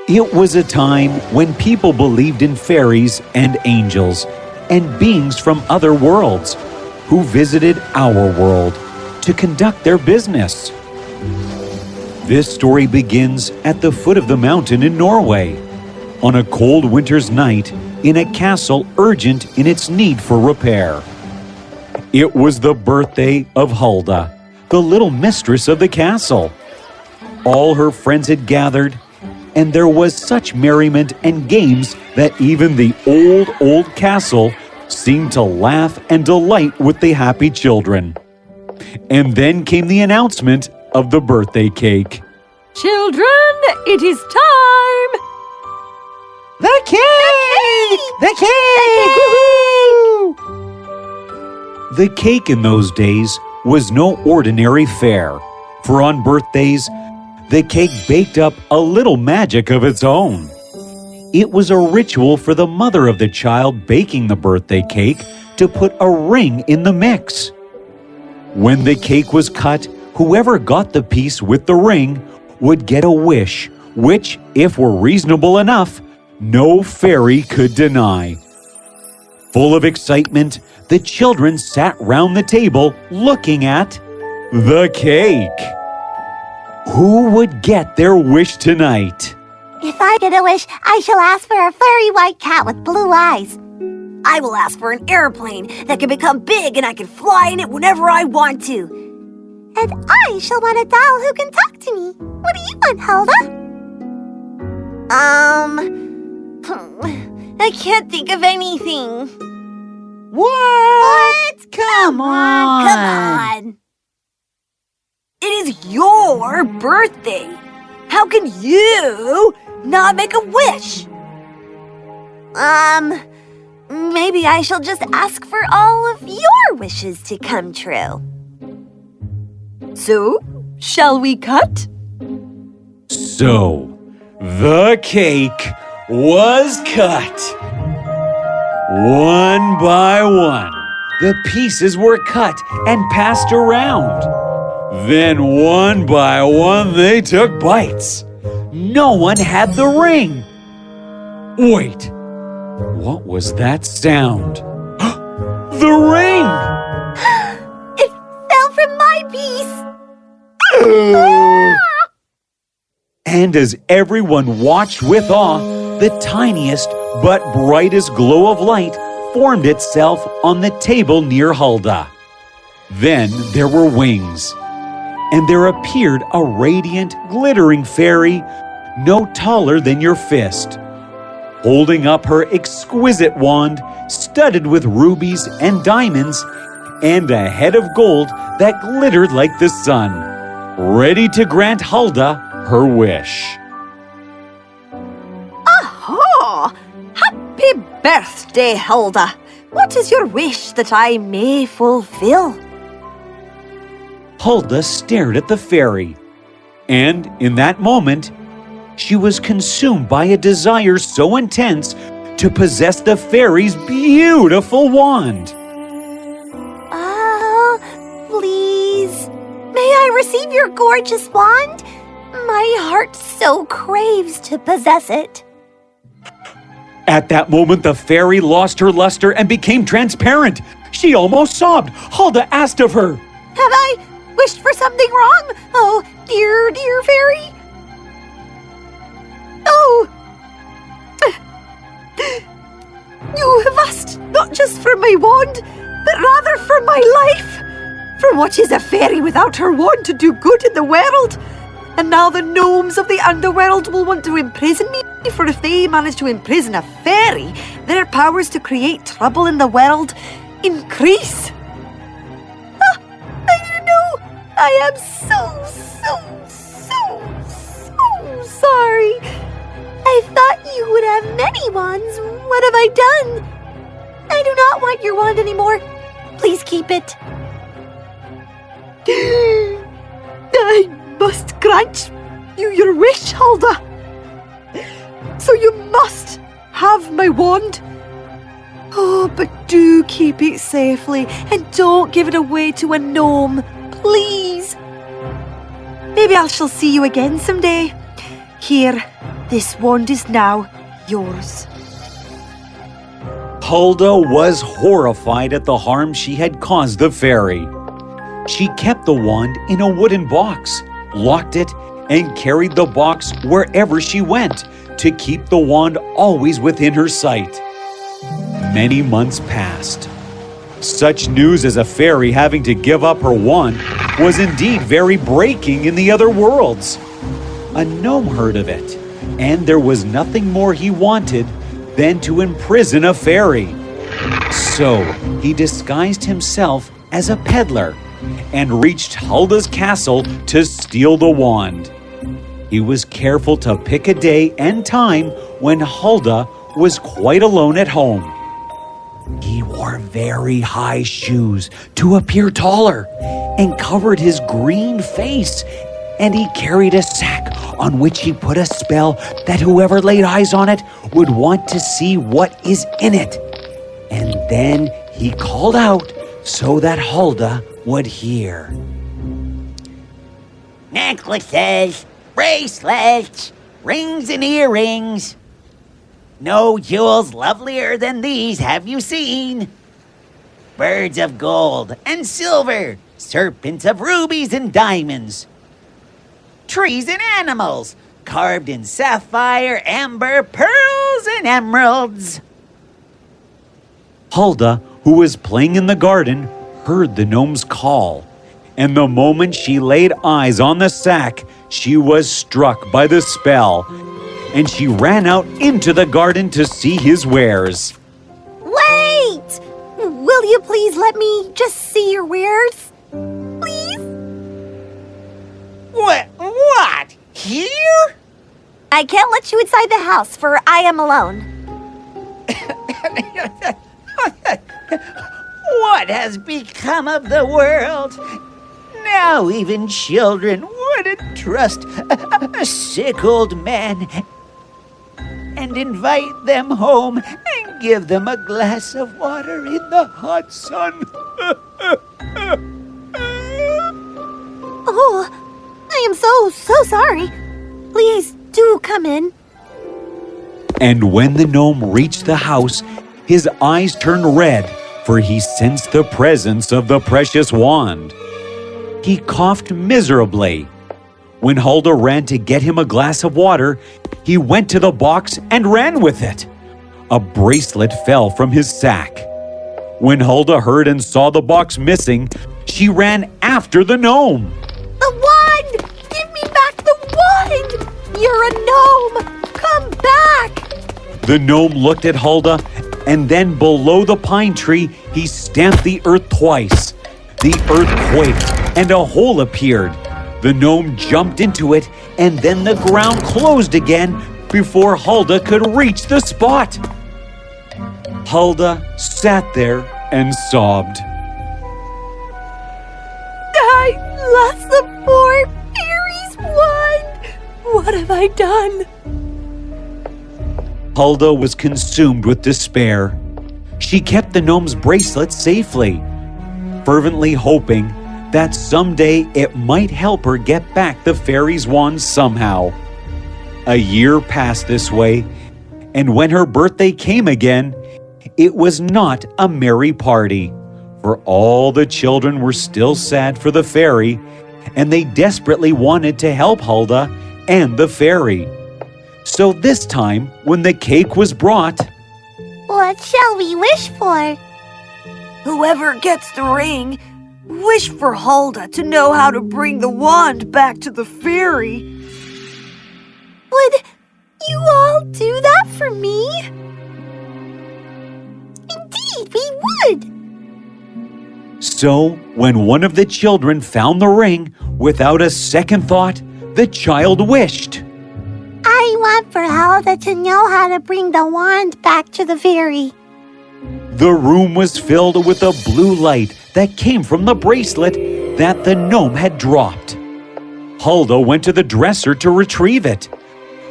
It was a time when people believed in fairies and angels and beings from other worlds who visited our world to conduct their business. This story begins at the foot of the mountain in Norway, on a cold winter's night in a castle urgent in its need for repair. It was the birthday of Hulda, the little mistress of the castle. All her friends had gathered, and there was such merriment and games that even the old castle seemed to laugh and delight with the happy children. And then came the announcement of the birthday cake. Children, it is time! The cake! The cake! Woohoo! The cake in those days was no ordinary fare, for on birthdays, the cake baked up a little magic of its own. It was a ritual for the mother of the child baking the birthday cake to put a ring in the mix. When the cake was cut, whoever got the piece with the ring would get a wish, which, if were reasonable enough, no fairy could deny. Full of excitement, the children sat round the table looking at the cake. Who would get their wish tonight? If I get a wish, I shall ask for a furry white cat with blue eyes. I will ask for an airplane that can become big and I can fly in it whenever I want to. And I shall want a doll who can talk to me. What do you want, Hulda? I can't think of anything. What? Come on! Come on! It is your birthday. How can you not make a wish? Maybe I shall just ask for all of your wishes to come true. So, shall we cut? So, the cake was cut. One by one, the pieces were cut and passed around. Then one by one they took bites. No one had the ring. Wait, what was that sound? The ring! It fell from my piece. And as everyone watched with awe, the tiniest but brightest glow of light formed itself on the table near Hulda. Then there were wings, and there appeared a radiant, glittering fairy no taller than your fist, holding up her exquisite wand studded with rubies and diamonds and a head of gold that glittered like the sun, ready to grant Hulda her wish. Aha! Happy birthday, Hulda! What is your wish that I may fulfill? Hulda stared at the fairy, and in that moment, she was consumed by a desire so intense to possess the fairy's beautiful wand. Please, may I receive your gorgeous wand? My heart so craves to possess it. At that moment, the fairy lost her luster and became transparent. She almost sobbed. Hulda asked of her, Have I wished for something wrong? Oh, dear, dear fairy. Oh! You have asked not just for my wand, but rather for my life. For what is a fairy without her wand to do good in the world? And now the gnomes of the underworld will want to imprison me, for if they manage to imprison a fairy, their powers to create trouble in the world increase. I didn't know. I am so sorry. I thought you would have many wands. What have I done? I do not want your wand anymore. Please keep it. I must grant you your wish, Hulda. So you must have my wand. Oh, but do keep it safely and don't give it away to a gnome, please. Maybe I shall see you again someday. Here, This wand is now yours. Hulda was horrified at the harm she had caused the fairy. She kept the wand in a wooden box, locked it, and carried the box wherever she went to keep the wand always within her sight. Many months passed. Such news as a fairy having to give up her wand was indeed very breaking in the other worlds. A gnome heard of it, and there was nothing more he wanted than to imprison a fairy. So he disguised himself as a peddler and reached Hulda's castle to steal the wand. He was careful to pick a day and time when Hulda was quite alone at home. He wore very high shoes to appear taller and covered his green face, and he carried a sack on which he put a spell that whoever laid eyes on it would want to see what is in it. And then he called out so that Hulda would hear. Necklaces, bracelets, rings and earrings. No jewels lovelier than these have you seen. Birds of gold and silver, serpents of rubies and diamonds. Trees and animals, carved in sapphire, amber, pearls, and emeralds. Hulda, who was playing in the garden, heard the gnome's call, and the moment she laid eyes on the sack, she was struck by the spell, and she ran out into the garden to see his wares. Wait! Will you please let me just see your wares? Please? What? Here? I can't let you inside the house, for I am alone. What has become of the world? Now even children wouldn't trust a sick old man and invite them home and give them a glass of water in the hot sun. Oh, I am so sorry. Please do come in. And when the gnome reached the house, his eyes turned red, for he sensed the presence of the precious wand. He coughed miserably. When Hulda ran to get him a glass of water, he went to the box and ran with it. A bracelet fell from his sack. When Hulda heard and saw the box missing, she ran after the gnome. The wand! Give me back the wand! You're a gnome! Come back! The gnome looked at Hulda, and then below the pine tree, he stamped the earth twice. The earth quaked, and a hole appeared. The gnome jumped into it, and then the ground closed again before Hulda could reach the spot. Hulda sat there and sobbed. I lost the poor fairy's wand. What have I done? Hulda was consumed with despair. She kept the gnome's bracelet safely, fervently hoping that someday it might help her get back the fairy's wand somehow. A year passed this way, and when her birthday came again, it was not a merry party, for all the children were still sad for the fairy, and they desperately wanted to help Hulda and the fairy. So this time, when the cake was brought, What shall we wish for? Whoever gets the ring, wish for Hulda to know how to bring the wand back to the fairy. Would you all do that for me? Indeed, we would. So, when one of the children found the ring, without a second thought, the child wished. I want for Hulda to know how to bring the wand back to the fairy. The room was filled with a blue light that came from the bracelet that the gnome had dropped. Hulda went to the dresser to retrieve it.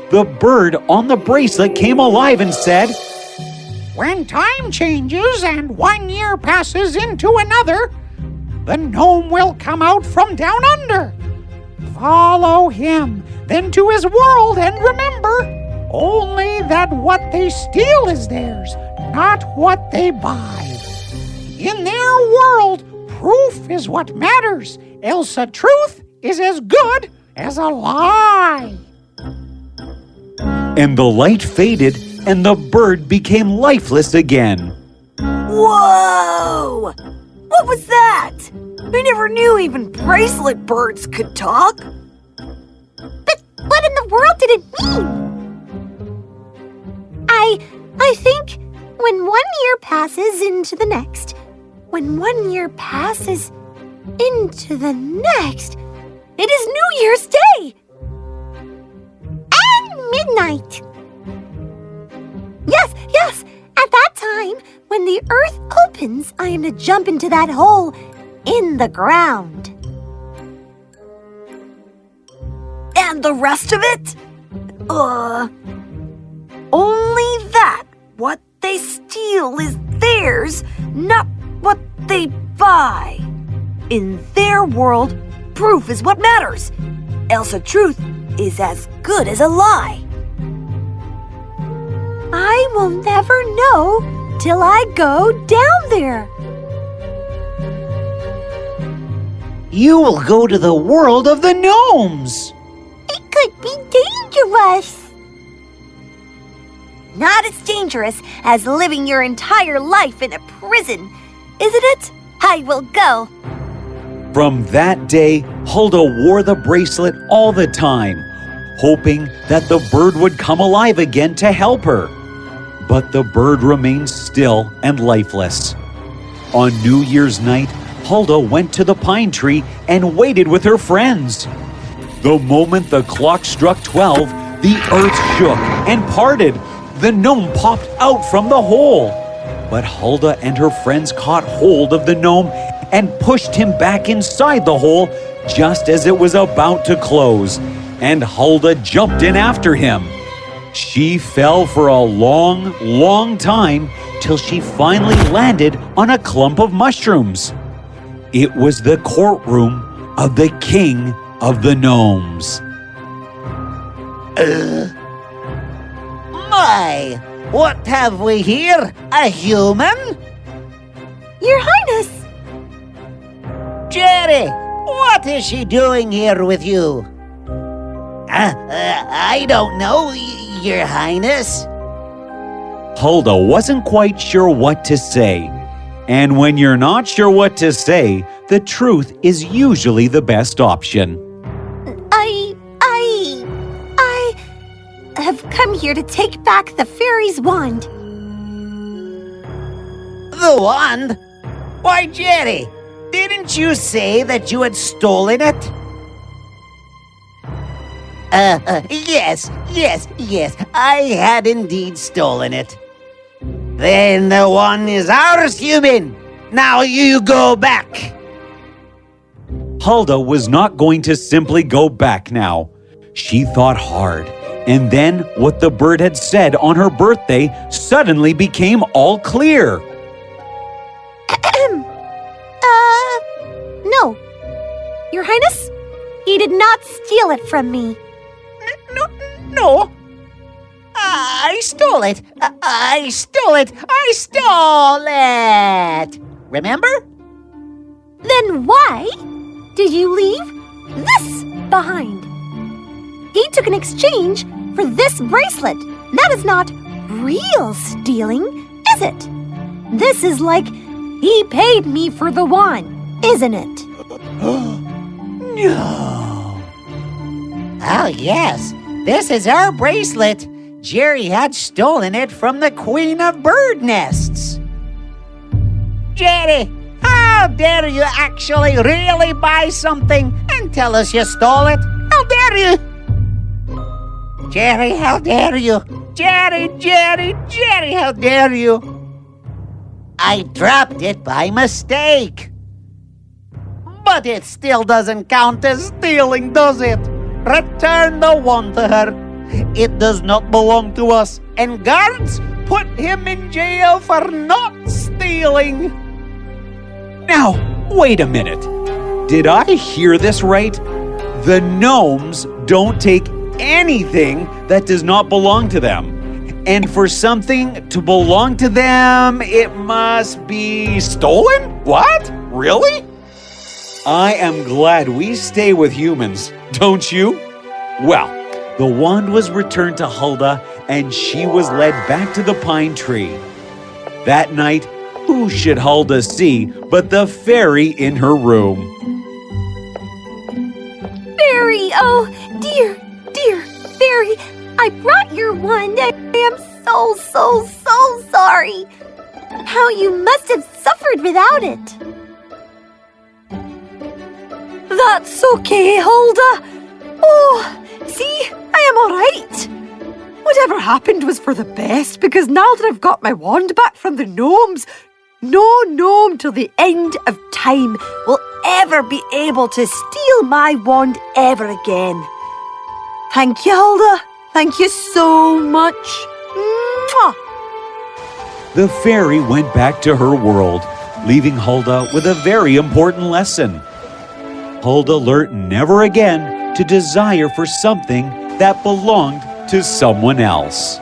The bird on the bracelet came alive and said, When time changes and 1 year passes into another, the gnome will come out from down under. Follow him, then to his world, and remember, Only that what they steal is theirs, not what they buy. In their world, proof is what matters, else a truth is as good as a lie. And the light faded, and the bird became lifeless again. Whoa! What was that? I never knew even bracelet birds could talk. But what in the world did it mean? I think when 1 year passes into the next, when 1 year passes into the next, it is New Year's Day! And midnight! Yes, at that time, when the earth opens, I am to jump into that hole in the ground. And the rest of it? Only that what they steal is theirs, not what they buy. In their world, proof is what matters, else a truth is as good as a lie. I will never know till I go down there. You will go to the world of the gnomes. It could be dangerous. Not as dangerous as living your entire life in a prison, isn't it? I will go. From that day, Hulda wore the bracelet all the time, hoping that the bird would come alive again to help her. But the bird remained still and lifeless. On New Year's night, Hulda went to the pine tree and waited with her friends. The moment the clock struck 12, the earth shook and parted. The gnome popped out from the hole. But Hulda and her friends caught hold of the gnome and pushed him back inside the hole just as it was about to close, and Hulda jumped in after him. She fell for a long time till she finally landed on a clump of mushrooms. It was the courtroom of the king of the gnomes. My, what have we here? A human? Your Highness! Jerry, what is she doing here with you? I don't know, Your Highness. Hulda wasn't quite sure what to say. And when you're not sure what to say, the truth is usually the best option. I have come here to take back the fairy's wand. The wand? Why, Jerry, didn't you say that you had stolen it? Yes, I had indeed stolen it. Then the one is ours, human. Now you go back. Hulda was not going to simply go back now. She thought hard, and then what the bird had said on her birthday suddenly became all clear. No. Your Highness, he did not steal it from me. No. I stole it. I stole it. Remember? Then why did you leave this behind? He took an exchange for this bracelet. That is not real stealing, is it? This is like he paid me for the wand, isn't it? No. Oh, yes. This is our bracelet. Jerry had stolen it from the Queen of Bird Nests. Jerry, how dare you actually really buy something and tell us you stole it? How dare you? Jerry, how dare you? Jerry, how dare you? I dropped it by mistake. But it still doesn't count as stealing, does it? Return the wand to her. It does not belong to us. And guards, put him in jail for not stealing. Now, wait a minute. Did I hear this right? The gnomes don't take anything that does not belong to them. And for something to belong to them, it must be stolen? What? Really? I am glad we stay with humans, don't you? Well, the wand was returned to Hulda, and she was led back to the pine tree. That night, who should Hulda see but the fairy in her room? Fairy, oh, dear fairy, I brought your wand. I am so sorry. How you must have suffered without it. That's okay, Hulda. Oh, see, I am all right. Whatever happened was for the best, because now that I've got my wand back from the gnomes, no gnome till the end of time will ever be able to steal my wand ever again. Thank you, Hulda. Thank you so much. Mwah! The fairy went back to her world, leaving Hulda with a very important lesson. Hulda learned never again to desire for something that belonged to someone else.